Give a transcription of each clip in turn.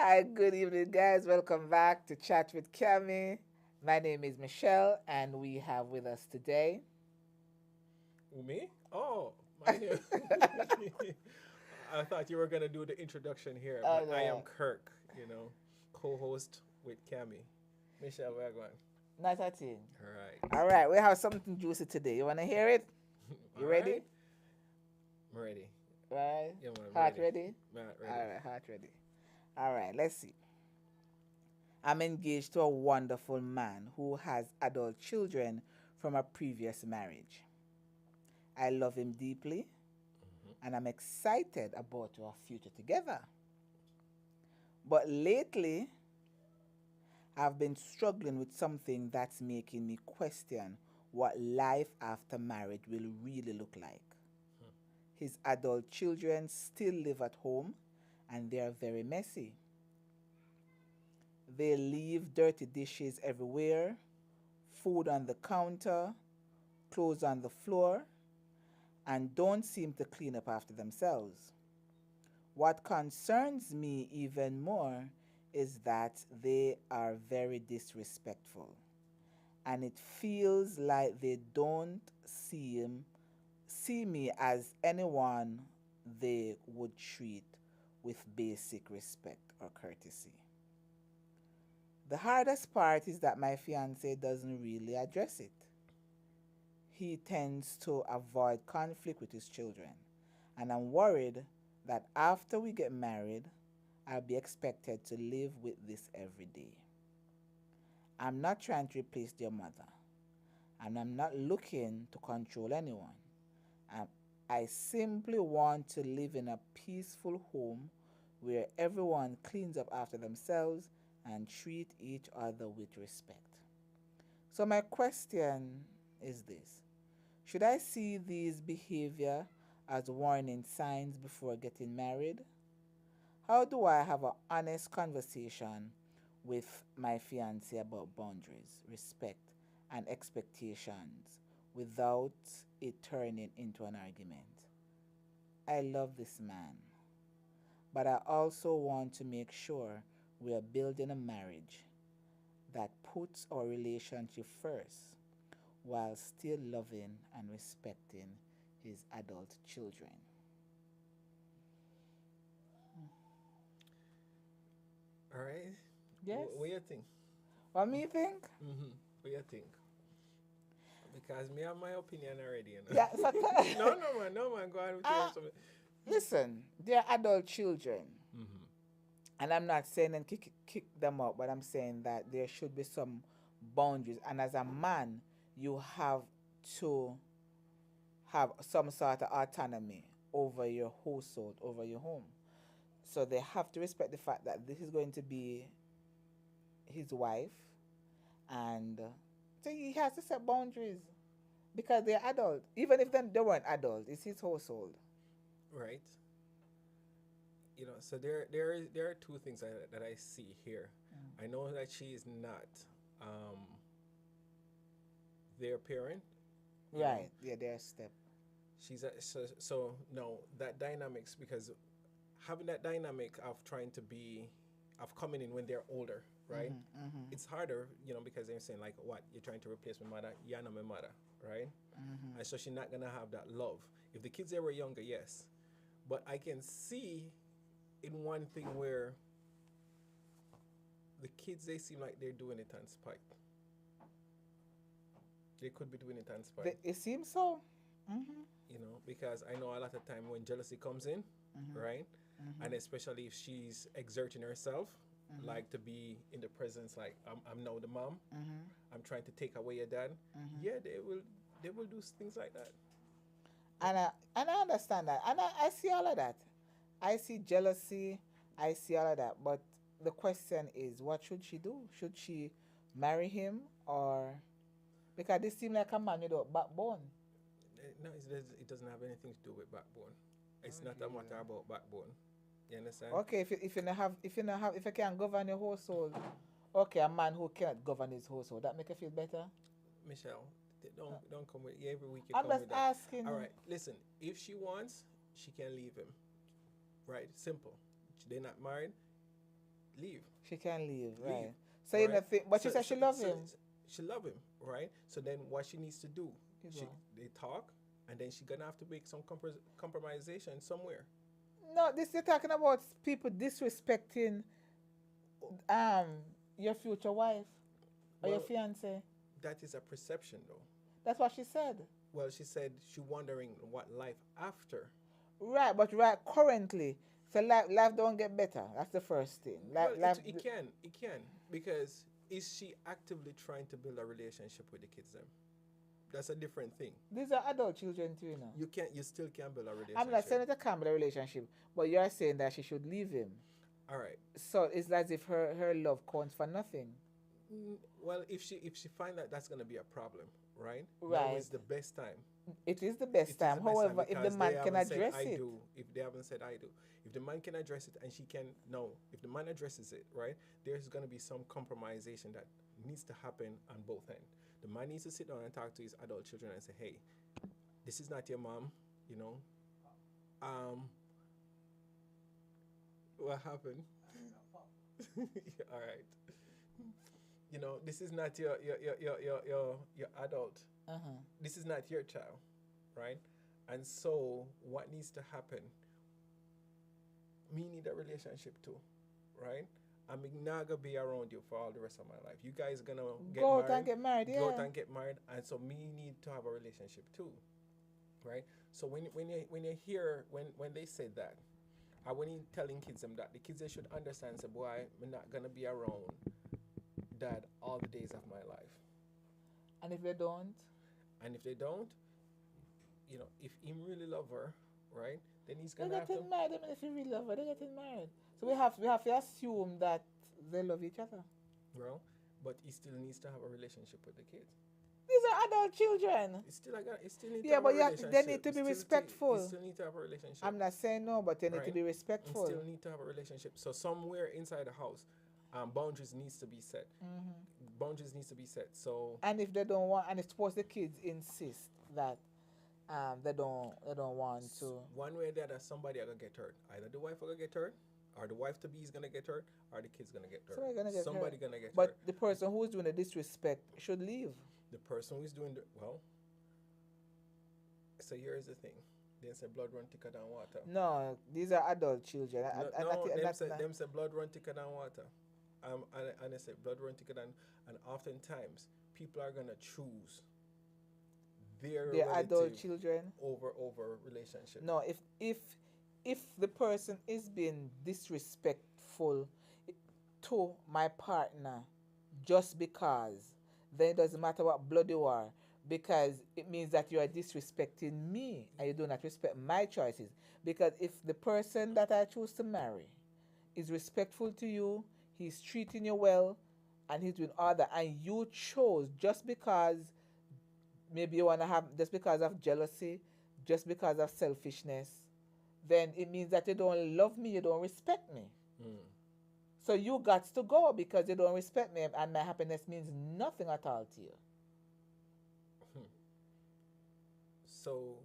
Hi, good evening, guys. Welcome back to Chat with Cami. My name is Michelle, and we have with us today. Me? Oh, my name. I thought you were gonna do the introduction here, Oh, but I am no. Kirk. Co-host with Cami. Michelle, where going? Not a thing. All right. All right, we have something juicy today. You want to hear it? All You ready? right. I'm ready. Right? Yeah, man, I'm Heart ready. ready? Man, ready. All right, heart ready. All right, let's see. I'm engaged to a wonderful man who has adult children from a previous marriage. I love him deeply, Mm-hmm. and I'm excited about our future together. But lately, I've been struggling with something that's making me question what life after marriage will really look like. His adult children still live at home and they are very messy. They leave dirty dishes everywhere, food on the counter, clothes on the floor, and don't seem to clean up after themselves. What concerns me even more is that they are very disrespectful, and it feels like they don't see me as anyone they would treat with basic respect or courtesy. The hardest part is that my fiance doesn't really address it. He tends to avoid conflict with his children, and I'm worried that after we get married, I'll be expected to live with this every day. I'm not trying to replace their mother, and I'm not looking to control anyone. Um, I simply want to live in a peaceful home where everyone cleans up after themselves and treat each other with respect. So my question is this. Should I see these behavior as warning signs before getting married? How do I have an honest conversation with my fiance about boundaries, respect, and expectations without it turning into an argument? I love this man, but I also want to make sure we are building a marriage that puts our relationship first while still loving and respecting his adult children. All right. Yes? What you think? What me think? Mm-hmm. What you think? Because me have my opinion already. Yeah, so No, no, man. No, man. Go on with your uh, something. listen, they're adult children. Mm-hmm. And I'm not saying and kick them out, but I'm saying that there should be some boundaries. And as a man, you have to have some sort of autonomy over your household, over your home. So they have to respect the fact that this is going to be his wife, and so he has to set boundaries because they're adult. Even if they weren't adult, it's his household. Right. So there are two things that I see here. I know that she is not um, their parent. You know, Right? Yeah, they're a step. so no, that dynamics, because having that dynamic of trying to be of coming in when they're older, right? Mhm. Mhm. It's harder, because they're saying like, what, you're trying to replace my mother? You're not my mother, right? Mhm. And so she's not gonna have that love. If the kids they were younger, yes, but I can see in one thing where the kids they seem like they're doing it on spite. They could be doing it on spite, It seems so. Mhm. because I know a lot of time when jealousy comes in, Mhm. right? And Mhm. especially if she's exerting herself, Mhm. like to be in the presence, like I'm now the mom, Mhm. I'm trying to take away your dad. Mhm. Yeah, they will do things like that. And I understand that, and I see all of that. I see jealousy. I see all of that. But the question is, what should she do? Should she marry him, or because this seems like a man without backbone? No, it doesn't have anything to do with backbone. It's Oh not a matter Jesus. about backbone. You understand? Okay, if you can govern your household, okay, a man who cannot govern his household, that make you feel better. Michelle, Uh, don't come with, yeah, every week you I'm come just with that. All asking. right, listen. If she wants, she can leave him. Right? Simple. They're not married. leave. She can leave, Leave, right? So you right? know, but she said she love him. She love him, right? So then what she needs to do, You she go. they talk, and then she gonna have to make some compromisation somewhere. No, this you're talking about people disrespecting um your future wife or your Well, fiance. that is a perception, though. That's what she said. Well, she said she wondering what life after. Right, but right currently, so life don't get better. That's the first thing. Well, Life it can because is she actively trying to build a relationship with the kids? Then that's a different thing. these are adult children too, you know. You still can build a I'm not saying relationship. that it can't be a relationship, but you're saying that she should leave him. All right. So it's as if her love counts for nothing. Well, if she find that that's gonna be a problem, right? Now Right. is the best time. It is the best It is time. the best time However, if the because they man can haven't said address I it, do. If they haven't said I do, if the man can address it and she can no, if the man addresses it, right, there's gonna be some compromisation that needs to happen on both ends. The man needs to sit down and talk to his adult children and say, hey, this is not your mom, you know. Um, what happened? All right. You know, this is not your adult. uh-huh. This is not your child, right? And so what needs to happen? Me need a relationship too, right? I'm not gonna be around you for all the rest of my life. You guys gonna get Go out married, and get married, go out yeah. and get married, and so me need to have a relationship too, right? So when you hear when they say that, I when you telling kids them that the kids they should understand say boy I'm not gonna be around dad all the days of my life, And if they don't, and if they don't, you know, if him really love her, right, then he's they're gonna have to. getting married. I mean, if you really love her, they're getting married. So we have to assume that they love each other. Well, but he still needs to have a relationship with the kids. These are adult children. He still need to Yeah, have a but they relationship. need to be He respectful. still need to have a relationship, I'm not saying no, but they need to right? be And respectful. still need to have a relationship. So somewhere inside the house, boundaries needs to be set. Boundaries needs to be set. So And if they don't want, and if suppose the kids insist that they don't want to. one way or the other, somebody are gonna get hurt. Either the wife are gonna get hurt, or the wife to be is gonna get hurt, or the kids gonna get hurt. Somebody gonna get Somebody hurt. gonna get But hurt. the person who is doing the disrespect should leave. The person who is doing the well. So here's the thing. They say blood run thicker than water. No, these are adult children. No, them say blood run thicker than water. And they say blood run thicker than, and oftentimes people are gonna choose their they're adult relative children. over relationship. No, if the person is being disrespectful to my partner just because, then it doesn't matter what blood you are, because it means that you are disrespecting me and you do not respect my choices. Because if the person that I choose to marry is respectful to you, he's treating you well, and he's doing all that, and you chose just because maybe you want to have, just because of jealousy, just because of selfishness, then it means that you don't love me, you don't respect me. Mm. So you got to go because you don't respect me, and my happiness means nothing at all to you. So,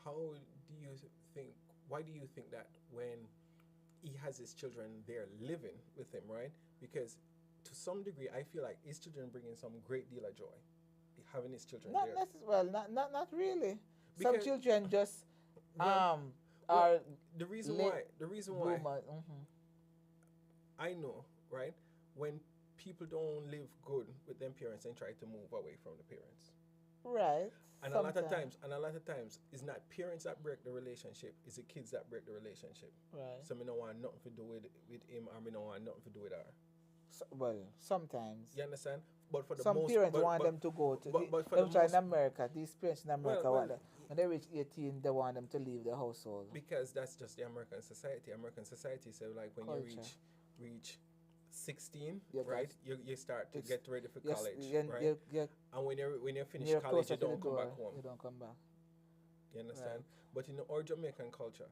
how do you think? Why do you think that when he has his children there living with him, right? Because to some degree, I feel like his children bring in some great deal of joy, having his children Not there. necessarily, well, not really. Some Because children just well, are the reason late why bloomer. I know, right? When people don't live good with them parents and try to move away from the parents. Right. And Sometimes. a lot of times, it's not parents that break the relationship, it's the kids that break the relationship. Right. So me don't want nothing to do with him, or me don't want nothing to do with her. So, well, sometimes. You understand? But for the Some most, parents want them to go to. but for Them the try most, in America. These parents in America well, when they reach 18, they want them to leave the household. because that's just the American society. American society, so like when Culture. you reach 16, You right? got- You start to it's- get ready for Yes, college, you, right? you, And when you finish you're college, closer you to the don't come door. back home. You don't come back. You understand? Right. But in our Jamaican culture,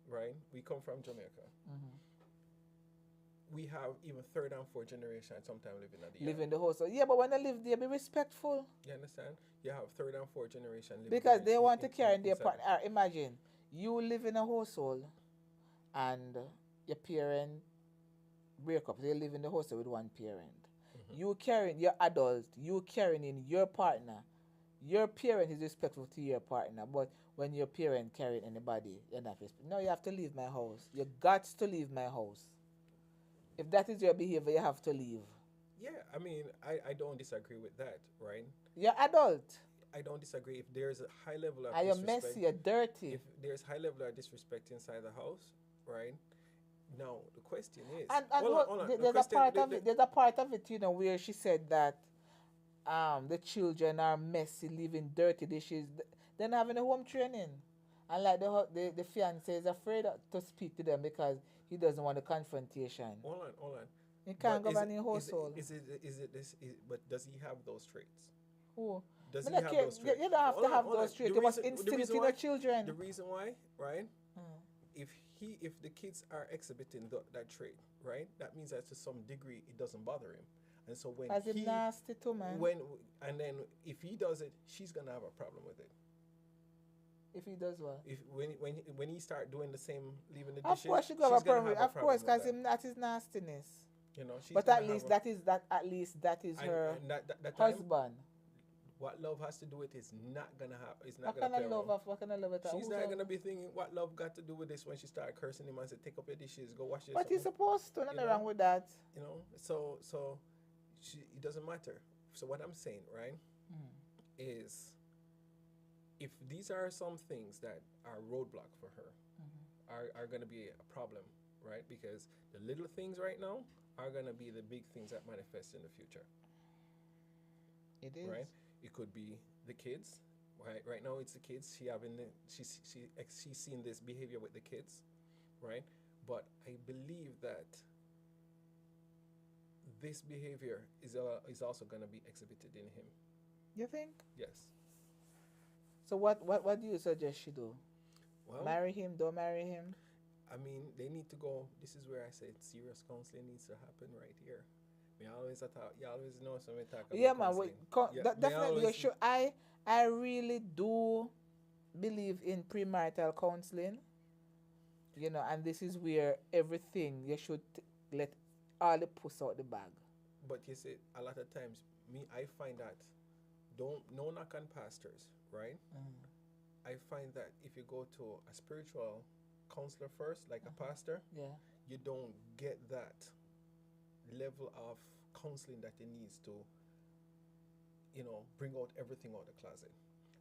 right? We come from Jamaica. Mm-hmm. We have even third and fourth generation sometimes living at the Live in the household. Yeah, but when they live there, be respectful. You understand? You have third and fourth generation living Because in- they want to in- carry their inside. partner. Imagine you live in a household and your parent break up. They live in the house with one parent. Mm-hmm. You carrying your adult, you carrying in your partner. Your parent is respectful to your partner, but when your parent carrying anybody, you're not respectful. No, you have to leave my house. You got to leave my house. If that is your behavior, you have to leave. Yeah, I mean, I don't disagree with that, right? You're adult. I don't disagree if there's a high level of And you're disrespect. messy, you're dirty. If there's high level of disrespect inside the house, right? Now the question is, And hold on. The there's a question, part of it. There's a part of it, where she said that the children are messy, leaving dirty dishes. They're not having a home training, and like the fiance is afraid to speak to them because he doesn't want the confrontation. hold on. He But can't go in household. is it this? But does he have those traits? Who? Does Me he not have care. those traits? You don't have to have Hold on. those traits. You must instill it in the children. The reason why, right? Mm. If the kids are exhibiting that trait, right, that means that to some degree it doesn't bother him, and so when As him nasty too, man. when and then if he does it, she's gonna have a problem with it. If he does what? If when he start doing the same, leaving the Of dishes, course she go have a she's gonna problem. have a Of problem course, with because that. him that is nastiness. You know, she's But gonna at have least a, that is that at least that is her and that time, husband. what love has to do with is not gonna have. It's not What gonna kind play of a love role. of what kind of love it? She's not gonna be thinking what love got to do with this when she start cursing him and say, "Take up your dishes, go wash your." But he's supposed to. Nothing wrong with that. You know, so it doesn't matter. So what I'm saying, right, Mm. is if these are some things that are roadblock for her, are going to be a problem, right? Because the little things right now are going to be the big things that manifest in the future, It is. right? It could be the kids, right? Right now it's the kids. She's seen this behavior with the kids, right? But I believe that this behavior is also going to be exhibited in him. You think? Yes. So what do you suggest she do? Well, Marry him? Don't marry him? I mean, they need to go. This is where I said serious counseling needs to happen right here. Me always thought you always know some talk about Yeah, man. counseling. Yeah, me Definitely, you always should. I really do believe in premarital counseling. And this is where everything you should let all the puss out the bag. but you see, a lot of times, I find that don't no knock on pastors, right? I find that if you go to a spiritual counselor first, like a pastor, Yeah. you don't get that level of counseling that he needs to, bring out everything out the closet.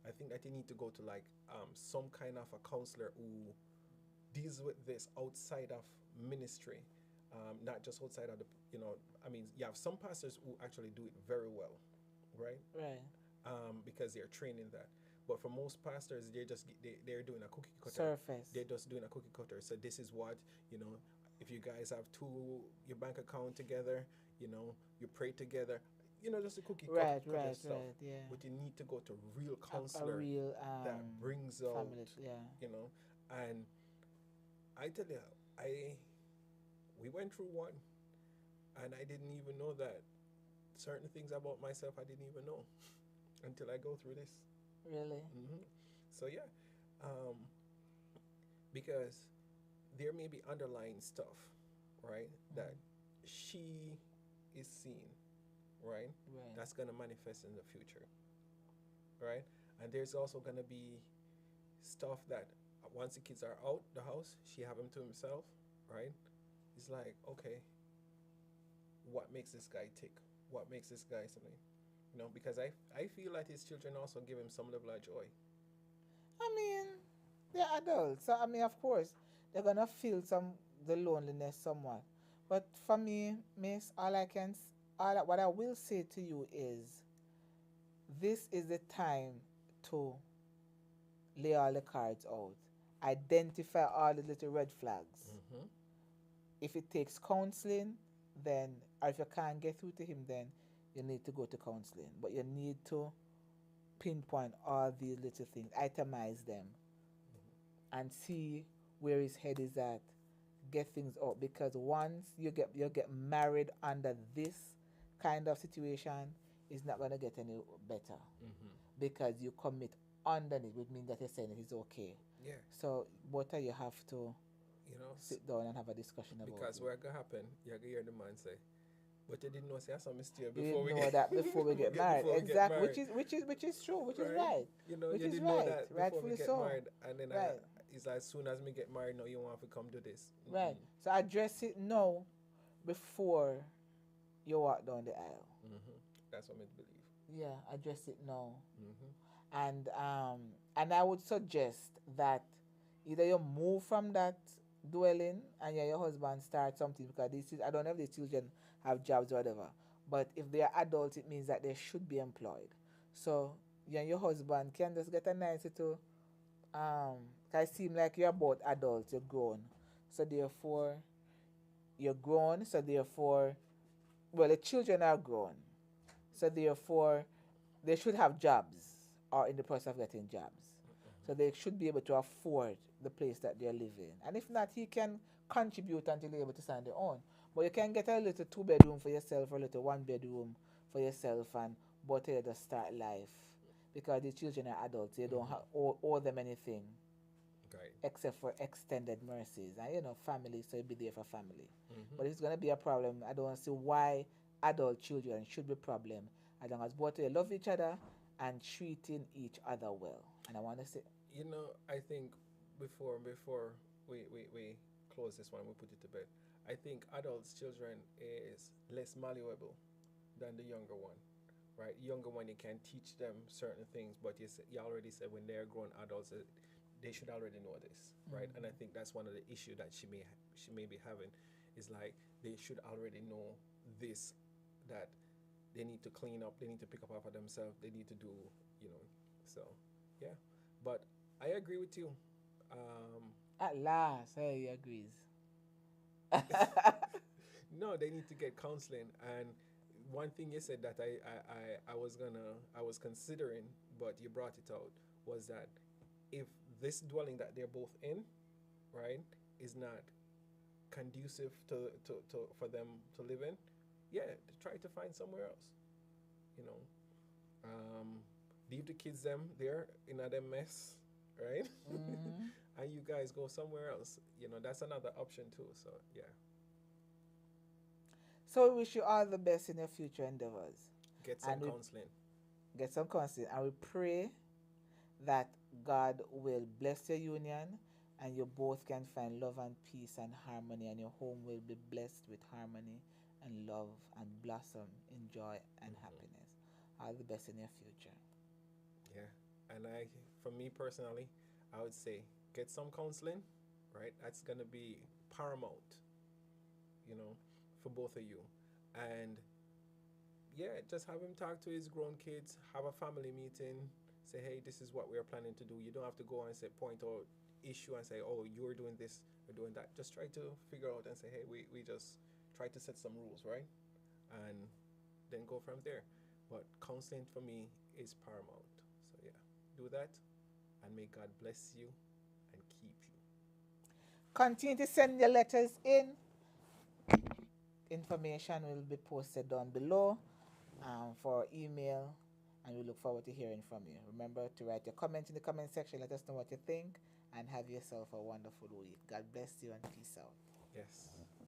I think that you need to go to like some kind of a counselor who deals with this outside of ministry, not just outside of I mean, you have some pastors who actually do it very well, right? Right. Because they're trained in that. But for most pastors, they're doing a cookie cutter. Surface. They're just doing a cookie cutter. So this is what if you guys have your bank account together, you pray together, just a cookie Right, cutter right, stuff. right. Yeah. But you need to go to real A counselor real that brings out, family. Yeah. And I tell you, we went through one, and I didn't even know that certain things about myself I didn't even know until I go through this. Really. So yeah, because there may be underlying stuff, right, that she is seeing, right, Right. that's gonna manifest in the future, right, and there's also gonna be stuff that once the kids are out the house, she have him to himself, right? It's like, okay, what makes this guy tick? What makes this guy something? Because I feel like his children also give him some level of joy. I mean, they're adults, so I mean, of course, they're gonna feel the loneliness somewhat. But for me, Miss, what I will say to you is, this is the time to lay all the cards out, identify all the little red flags. If it takes counseling, then, or if you can't get through to him, then you need to go to counseling. But you need to pinpoint all these little things, itemize them, and see where his head is at. Get things out, because once you get married under this kind of situation, it's not gonna get any better, because you commit underneath, which means that you're saying it is okay. Yeah. So both of you have to You know, sit down and have a discussion about because it. what gonna happen, you're gonna hear the man say, "But you didn't know say I saw Miss You before didn't we know get that before we get married. before we get Exactly, married." which is true, which is Right? right, You know, which you is didn't know right, that before we rightfully get so. married, and then Right, it's like as soon as we get married, no, you want to come do this. right. Mm-mm. So address it now before you walk down the aisle. Mm-hmm. That's what I believe. Yeah, address it now. Mm-hmm. And I would suggest that either you move from that dwelling and your husband start something, because this is, I don't know if the children have jobs or whatever, but if they are adults it means that they should be employed. So you and your husband can just get a nice little, um it seem like you're both adults, you're grown. So therefore you're grown, so therefore, well, the children are grown, so therefore they should have jobs or in the process of getting jobs. So they should be able to afford the place that they're living. And if not, he can contribute until they're able to sign their own. But you can get a little 2 bedroom for yourself or a little 1 bedroom for yourself, and both of you just start life. Because the children are adults, they don't Mm-hmm. owe them anything Right. except for extended mercies. And family, so be there for family. Mm-hmm. But if it's gonna be a problem, I don't see why adult children should be a problem, as long as both of you love each other and treating each other well. And I wanna say, You know, I think before we close this one, we put it to bed. I think adults' children is less malleable than the younger one, right? Younger one, you can teach them certain things, but you already said when they're grown adults, they should already know this, right? And I think that's one of the issue that she may be having, is like they should already know this, that they need to clean up, they need to pick up after themselves, they need to do, you know. So yeah, but I agree with you. Um, at last, hey, he agrees. no, they need to get counseling. And one thing you said that I was considering, but you brought it out, was that if this dwelling that they're both in, right, is not conducive to for them to live in, yeah, try to find somewhere else. You know, um, leave the kids them there in a them mess, right? Mhm. And you guys go somewhere else. You know, that's another option too. So yeah, So we wish you all the best in your future endeavors. get some And we counseling. get some counseling, and we pray that God will bless your union and you both can find love and peace and harmony, and your home will be blessed with harmony and love and blossom in joy and Hmm. happiness. All the best in your future. Yeah, and for me personally, I would say get some counseling. Right, that's gonna be paramount. You know, for both of you, and yeah, just have him talk to his grown kids, have a family meeting, say, hey, this is what we're planning to do. You don't have to go and say, point out issue and say, oh, you're doing this, you're doing that. Just try to figure out and say, hey, we just try to set some rules, right? And then go from there. But counseling for me is paramount. So yeah, do that, and may God bless you and keep you. Continue to send your letters in. Information will be posted down below, for email, and we look forward to hearing from you. Remember to write your comment in the comment section. Let us know what you think, and have yourself a wonderful week. God bless you and peace out. Yes.